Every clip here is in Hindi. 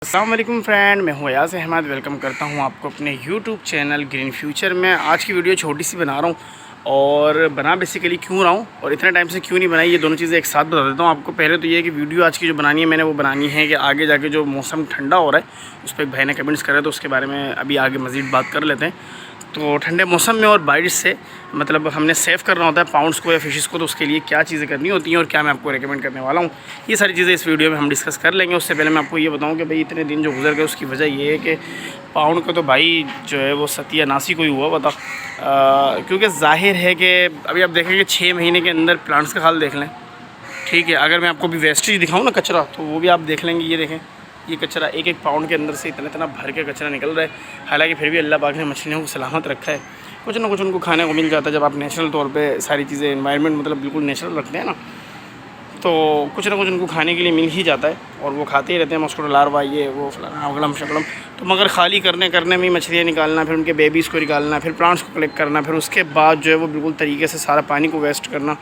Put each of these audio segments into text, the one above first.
अस्सलाम वालेकुम फ्रेंड, मैं हूँ अयाज़ अहमद। वेलकम करता हूँ आपको अपने यूट्यूब चैनल ग्रीन फ्यूचर में। आज की वीडियो छोटी सी बना रहा हूँ और बना बेसिकली क्यों रहा हूँ और इतने टाइम से क्यों नहीं बनाई, ये दोनों चीज़ें एक साथ बता देता हूँ आपको। पहले तो ये है कि वीडियो आज की जो बनानी है मैंने वो बनानी है कि आगे जाके जो मौसम ठंडा हो रहा है उस पर एक भाई ने कमेंट्स करे तो उसके बारे में अभी आगे मज़ीद बात कर लेते हैं। तो ठंडे मौसम में और बारिश से मतलब हमने सेव करना होता है पाउंड्स को या फिशेस को, तो उसके लिए क्या चीज़ें करनी होती हैं और क्या मैं आपको रेकमेंड करने वाला हूँ, ये सारी चीज़ें इस वीडियो में हम डिस्कस कर लेंगे। उससे पहले मैं आपको ये बताऊँ कि भाई इतने दिन जो गुजर गए उसकी वजह ये है कि पाउंड का तो भाई जो है वो सत्यानाशी कोई हुआ बता, क्योंकि जाहिर है कि अभी आप देखेंगे 6 महीने के अंदर प्लांट्स का हाल देख लें, ठीक है। अगर मैं आपको भी वेस्टेज दिखाऊँ ना कचरा, तो वो भी आप देख लेंगे। ये देखें, ये कचरा एक पाउंड के अंदर से इतना भर के कचरा निकल रहा है। हालांकि फिर भी अल्लाह पाक ने मछलियों को सलामत रखा है, कुछ ना कुछ उनको खाने को मिल जाता है। जब आप नेचुरल तौर पे सारी चीज़ें एनवायरनमेंट मतलब बिल्कुल नेचुरल रखते हैं ना, तो कुछ ना कुछ उनको खाने के लिए मिल ही जाता है और वो खाते ही रहते हैं। मस्कुरो लार्वा ये वो फलाना अगड़म शकड़म। तो मगर खाली करने में मछलियाँ निकालना, फिर उनके बेबीज़ को निकालना, फिर प्लांट्स को कलेक्ट करना, फिर उसके बाद जो है वो बिल्कुल तरीके से सारा पानी को वेस्ट करना।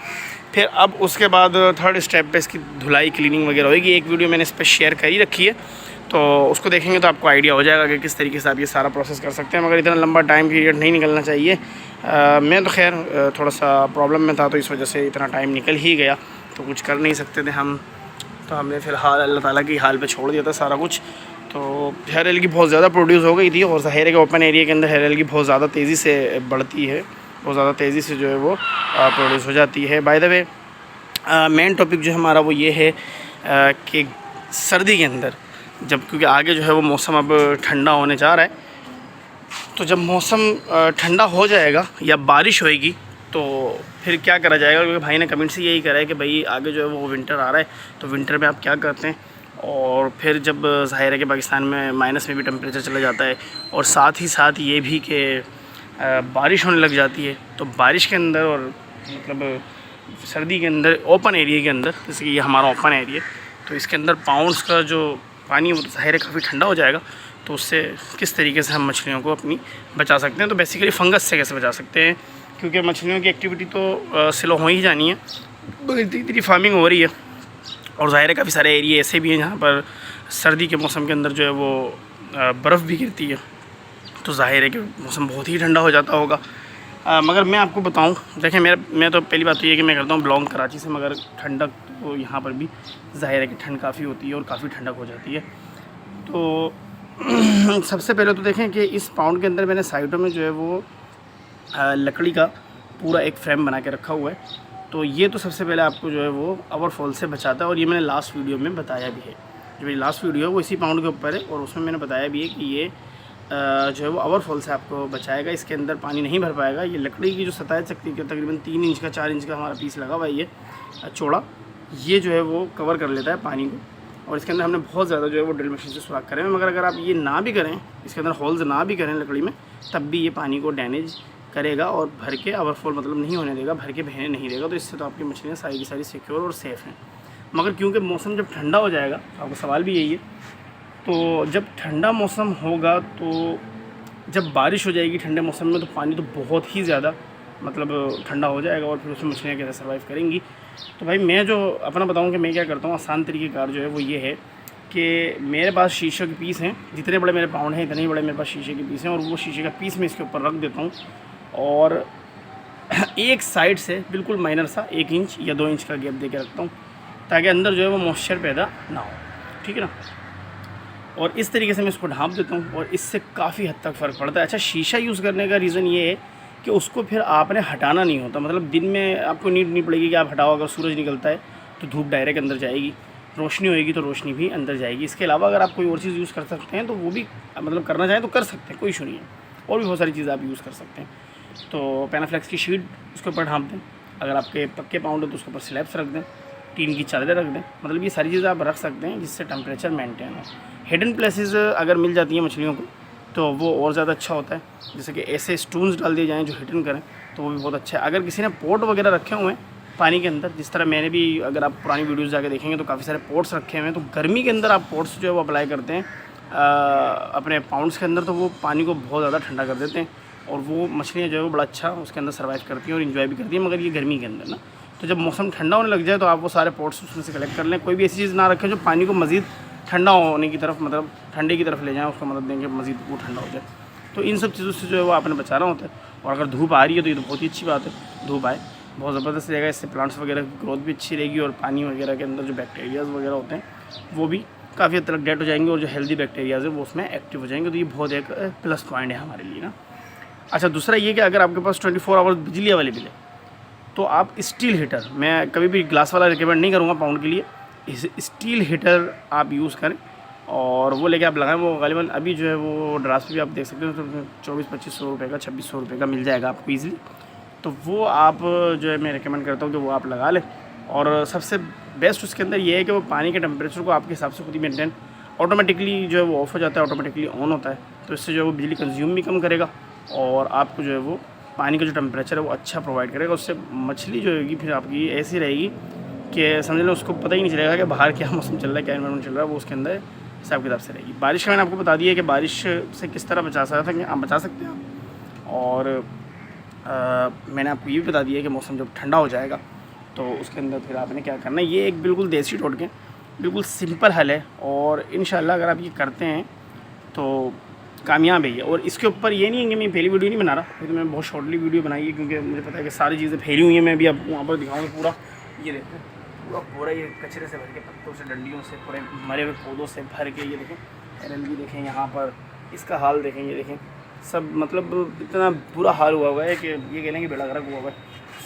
फिर अब उसके बाद थर्ड स्टेप पे इसकी धुलाई क्लीनिंग वगैरह होगी। एक वीडियो मैंने इस पर शेयर कर ही रखी है, तो उसको देखेंगे तो आपको आइडिया हो जाएगा कि किस तरीके से आप ये सारा प्रोसेस कर सकते हैं। मगर इतना लंबा टाइम पीरियड नहीं निकलना चाहिए। मैं तो खैर थोड़ा सा प्रॉब्लम में था, तो इस वजह से इतना टाइम निकल ही गया, तो कुछ कर नहीं सकते थे हम। तो हमने फ़िलहाल अल्लाह ताला की हाल पे छोड़ दिया था सारा कुछ। तो हेयर ऑयल की बहुत ज़्यादा प्रोड्यूस हो गई थी और ज़ाहिर है कि ओपन एरिया के अंदर हेयर ऑयल की बहुत ज़्यादा तेज़ी से बढ़ती है, बहुत ज़्यादा तेज़ी से जो है वो प्रोड्यूस हो जाती है। By the way main topic जो हमारा वो ये है कि सर्दी के अंदर जब, क्योंकि आगे जो है वो मौसम अब ठंडा होने जा रहा है, तो जब मौसम ठंडा हो जाएगा या बारिश होएगी तो फिर क्या करा जाएगा। क्योंकि भाई ने कमेंट से यही करा है कि भाई आगे जो है वो विंटर आ रहा है, तो विंटर में आप क्या करते हैं। और फिर जब ज़ाहिर है कि पाकिस्तान में माइनस में भी टेम्परेचर चला जाता है और साथ ही साथ ये भी कि बारिश होने लग जाती है, तो बारिश के अंदर और मतलब सर्दी के अंदर ओपन एरिया के अंदर, जैसे कि ये हमारा ओपन एरिया, तो इसके अंदर पाउंड्स का जो पानी वो तो ज़ाहिर है काफ़ी ठंडा हो जाएगा। तो उससे किस तरीके से हम मछलियों को अपनी बचा सकते हैं, तो बेसिकली फंगस से कैसे बचा सकते हैं, क्योंकि मछलियों की एक्टिविटी तो स्लो हो ही जानी है। इतनी फार्मिंग हो रही है और ज़ाहिर है काफ़ी सारे एरिए ऐसे भी हैं जहाँ पर सर्दी के मौसम के अंदर जो है वो बर्फ़ भी गिरती है, तो ज़ाहिर है कि मौसम बहुत ही ठंडा हो जाता होगा। मगर मैं आपको बताऊं, देखें मैं तो पहली बात तो ये कि मैं करता हूँ बिलोंग कराची से, मगर ठंडक तो यहाँ पर भी ज़ाहिर है कि ठंड काफ़ी होती है और काफ़ी ठंडक हो जाती है। तो सबसे पहले तो देखें कि इस पाउंड के अंदर मैंने साइडों में जो है वो लकड़ी का पूरा एक फ्रेम बना के रखा हुआ है। तो ये तो सबसे पहले आपको जो है वो ओवरफॉल से बचाता है और ये मैंने लास्ट वीडियो में बताया भी है। जो मेरी लास्ट वीडियो है वो इसी पाउंड के ऊपर है और उसमें मैंने बताया भी है कि ये जो है वो ओवरफॉल से आपको बचाएगा। इसके अंदर पानी नहीं भर पाएगा। ये लकड़ी की जो सतह है तकरीबन 3 इंच का 4 इंच का हमारा पीस लगा हुआ है, ये चौड़ा, ये जो है वो कवर कर लेता है पानी को। और इसके अंदर हमने बहुत ज़्यादा जो है वो ड्रिल मशीन से सुराख करें, मगर अगर आप ये ना भी करें, इसके अंदर होल्स ना भी करें लकड़ी में, तब भी ये पानी को डैमेज करेगा और भर के ओवरफॉल मतलब नहीं होने देगा, भर के बहने नहीं देगा। तो इससे तो आपकी मछलियाँ सारी की सारी सिक्योर और सेफ़ हैं। मगर क्योंकि मौसम जब ठंडा हो जाएगा, आपका सवाल भी यही है, तो जब ठंडा मौसम होगा, तो जब बारिश हो जाएगी ठंडे मौसम में, तो पानी तो बहुत ही ज़्यादा मतलब ठंडा हो जाएगा और फिर उसमें मछलियाँ कैसे सर्वाइव करेंगी। तो भाई मैं जो अपना बताऊँ कि मैं क्या करता हूँ, आसान तरीक़ेकार जो है वो ये है कि मेरे पास शीशे के पीस हैं, जितने बड़े मेरे पाउंड हैं इतने ही बड़े मेरे पास शीशे के पीस हैं, और वो शीशे का पीस मैं इसके ऊपर रख देता हूँ और एक साइड से बिल्कुल माइनर सा 1 इंच या 2 इंच का गैप दे के रखता हूँ, ताकि अंदर जो है वो मॉइस्चर पैदा ना हो, ठीक है ना। और इस तरीके से मैं इसको ढाँप देता हूँ और इससे काफ़ी हद तक फ़र्क पड़ता है। अच्छा, शीशा यूज़ करने का रीज़न ये है कि उसको फिर आपने हटाना नहीं होता, मतलब दिन में आपको नीड नहीं पड़ेगी कि आप हटाओ। अगर सूरज निकलता है तो धूप डायरेक्ट अंदर जाएगी, रोशनी होएगी तो रोशनी भी अंदर जाएगी। इसके अलावा अगर आप कोई और चीज़ यूज़ कर सकते हैं तो वो भी मतलब करना चाहें तो कर सकते हैं, कोई इशू नहीं है। और भी बहुत सारी चीज़ें आप यूज़ कर सकते हैं। तो पैनाफ्लेक्स की शीट उसके ऊपर ढाँप दें। अगर आपके पक्के पाउंड है तो उसके ऊपर स्लैब्स रख दें, टीन की चादरें रख दें, मतलब ये सारी चीज़ें आप रख सकते हैं जिससे टेम्परेचर मेंटेन हो। हिडन प्लेसेस अगर मिल जाती हैं मछलियों को तो वो और ज़्यादा अच्छा होता है, जैसे कि ऐसे स्टून्स डाल दिए जाएँ जो हिडन करें, तो वो भी बहुत अच्छा है। अगर किसी ने पोट वगैरह रखे हुए हैं पानी के अंदर, जिस तरह मैंने भी, अगर आप पुरानी वीडियोज़ जाके देखेंगे तो काफ़ी सारे पोट्स रखे हुए हैं, तो गर्मी के अंदर आप पोट्स जो है वो अप्लाई करते हैं अपने पाउंड्स के अंदर, तो वो पानी को बहुत ज़्यादा ठंडा कर देते हैं और वो मछलियाँ जो है वो बड़ा अच्छा उसके अंदर सर्वाइव करती हैं और इन्जॉय भी करती हैं। मगर ये गर्मी के अंदर ना, तो जब मौसम ठंडा होने लग जाए तो आप वो सारे पोट्स उसमें से कलेक्ट कर लें। कोई भी ऐसी चीज़ ना रखें जो पानी को मज़ीद ठंडा होने की तरफ, मतलब ठंडे की तरफ ले जाएं, उसका मदद देंगे मज़ीद वो ठंडा हो जाए। तो इन सब चीज़ों से जो है वो आपने बचाना होता है। और अगर धूप आ रही है तो ये तो बहुत ही अच्छी बात है, धूप आए बहुत ज़बरदस्त रहेगा, इससे प्लांट्स वगैरह की ग्रोथ भी अच्छी रहेगी और पानी वगैरह के अंदर जो बैक्टीरियाज़ वगैरह होते हैं वो भी काफ़ी हद तक डेड हो जाएंगे और जो हेल्दी बैक्टीरियाज़ है वो उसमें एक्टिव हो जाएंगे। तो ये बहुत एक प्लस पॉइंट है हमारे लिए ना। अच्छा, दूसरा ये कि अगर आपके पास 24 आवर्स बिजली अवेलेबल है तो आप स्टील हीटर, मैं कभी भी ग्लास वाला रिकमेंड नहीं करूँगा पाउंड के लिए, इस स्टील हीटर आप यूज़ करें और वो लेके आप लगाएं। वो गालिबन अभी जो है वो ड्रास पे भी आप देख सकते हो, तो 2400-2500 रुपये का, 2600 रुपये का मिल जाएगा आपको ईज़िली। तो वो आप जो है मैं रिकमेंड करता हूँ कि वो आप लगा लें। और सबसे बेस्ट उसके अंदर ये है कि वो पानी के टेम्परेचर को आपके हिसाब से खुद ही मेंटेन ऑटोमेटिकली जो है वो ऑफ़ हो जाता है, ऑटोमेटिकली ऑन होता है। तो इससे जो है वो बिजली कंज्यूम भी कम करेगा और आपको जो है वो पानी का जो टेम्परेचर है वो अच्छा प्रोवाइड करेगा। उससे मछली जो होगी फिर आपकी ऐसी रहेगी कि समझ लो उसको पता ही नहीं चलेगा कि बाहर क्या मौसम चल रहा है, क्या एनवायरमेंट चल रहा है, वो उसके अंदर हिसाब किताब से रहेगी। बारिश का मैंने आपको बता दिया है कि बारिश से किस तरह बचा सकते हैं, आप बचा सकते हैं। और मैंने आपको ये भी बता दिया है कि मौसम जब ठंडा हो जाएगा तो उसके अंदर फिर आपने क्या करना है। ये एक बिल्कुल देसी टोटके, बिल्कुल सिंपल हल है और इंशाल्लाह अगर आप ये करते हैं तो कामयाब है ये। और इसके ऊपर ये नहीं है कि मैं पहली वीडियो नहीं बना रहा, फिर तो मैं बहुत शॉर्टली वीडियो बनाई है क्योंकि मुझे पता है कि सारी चीज़ें फैली हुई हैं। मैं भी आपको वहाँ पर दिखाऊँगा पूरा, ये देखें पूरा ये कचरे से भर के, पत्तों से, डंडियों से, पूरे मरे हुए पौधों से भर के, ये देखें एलएलबी देखें, यहाँ पर इसका हाल देखें, ये देखें सब, मतलब इतना बुरा हाल हुआ है कि ये कह लेंगे बेड़ा गर्क हुआ है।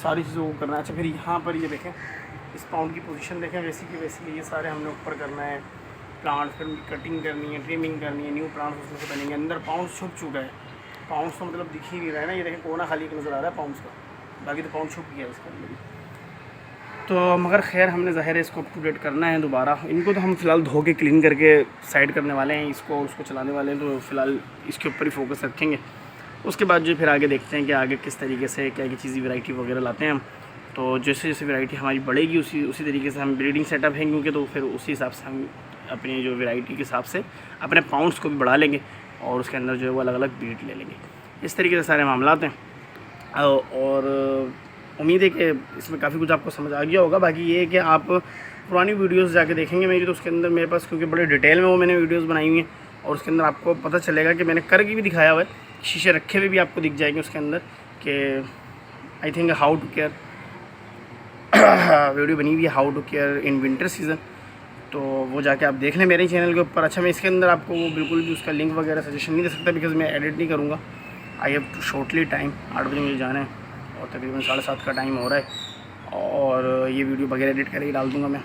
सारी चीज़ों को करना है। अच्छा, फिर यहाँ पर ये देखें इस पाउंड की पोजीशन देखें, वैसी की वैसी है। ये सारे हमने ऊपर करना है, प्लांट फिर कटिंग करनी है, ट्रिमिंग करनी है, न्यू प्लांट्स उसमें से बनेंगे। अंदर पाउंड छुप चुका है, पाउंड्स तो मतलब दिख ही नहीं रहा है ना, ये देखें कोना खाली नज़र आ रहा है पाउंड्स का, बाकी तो पाउंड छुप गया है इसके अंदर। तो मगर खैर हमने ज़ाहिर है इसको अप टू डेट करना है दोबारा। इनको तो हम फ़िलहाल धो के क्लीन करके साइड करने वाले हैं, इसको और उसको चलाने वाले हैं। तो फ़िलहाल इसके ऊपर ही फोकस रखेंगे। उसके बाद जो फिर आगे देखते हैं कि आगे किस तरीके से क्या क्या चीज़ें वैरायटी वगैरह लाते हैं हम। तो जैसे जैसे वैरायटी हमारी बढ़ेगी उसी तरीके से हम ब्रीडिंग सेटअप है, क्योंकि तो फिर उसी हिसाब से हम अपनी जो वैरायटी के हिसाब से अपने पाउंड्स को भी बढ़ा लेंगे और उसके अंदर जो है वो अलग अलग ब्रीड ले लेंगे। इस तरीके से सारे मामलात हैं और उम्मीद है कि इसमें काफ़ी कुछ आपको समझ आ गया होगा। बाकी ये है कि आप पुरानी वीडियोस जाके देखेंगे मेरी, तो उसके अंदर मेरे पास क्योंकि बड़े डिटेल में वो मैंने वीडियोस बनाई हुई हैं और उसके अंदर आपको पता चलेगा कि मैंने करके भी दिखाया हुआ है, शीशे रखे हुए भी आपको दिख जाएंगे उसके अंदर कि I think how to care video बनी हुई है, how to care in winter season. तो वो जाके आप देख लें मेरे चैनल के ऊपर। अच्छा, मैं इसके अंदर आपको वो बिल्कुल भी उसका लिंक वगैरह सजेशन नहीं दे सकता बिकॉज़ मैं एडिट नहीं करूँगा। I have to shortly time, 8 बजे मुझे जाना है और तकरीबन 7:30 का टाइम हो रहा है और ये वीडियो वगैरह एडिट करके डाल दूँगा मैं।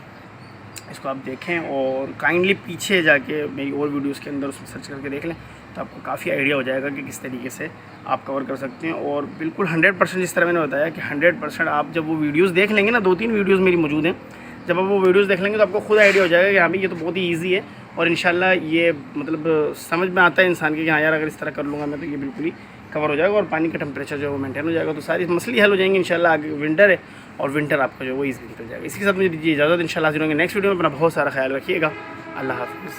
इसको आप देखें और काइंडली पीछे जाके मेरी और वीडियोस के अंदर उसमें सर्च करके देख लें, तो आपको काफ़ी आइडिया हो जाएगा कि किस तरीके से आप कवर कर सकते हैं। और बिल्कुल 100% जिस तरह मैंने बताया कि 100% आप जब वो वीडियोस देख लेंगे ना, 2-3 वीडियोस मेरी मौजूद हैं, जब आप वो वीडियोस देख लेंगे तो आपको खुद आइडिया हो जाएगा कि हाँ भाई ये तो बहुत ही ईजी है और इंशाल्लाह ये मतलब समझ में आता है इंसान के कि हाँ यार अगर इस तरह कर लूँगा मैं तो ये बिल्कुल ही कवर हो जाएगा और पानी का टेम्परेचर जो है वो मेंटेन हो जाएगा। तो सारी मसले हल हो जाएंगे इंशाल्लाह। आगे विंटर है और विंटर आपका जो है वो ईज़िली निकल जाएगा। इसी के साथ मुझे दीजिए इजाज़त, इंशाल्लाह हाज़िर होंगे नेक्स्ट वीडियो में। अपना बहुत सारा ख्याल रखिएगा। अल्लाह हाफ़िज़।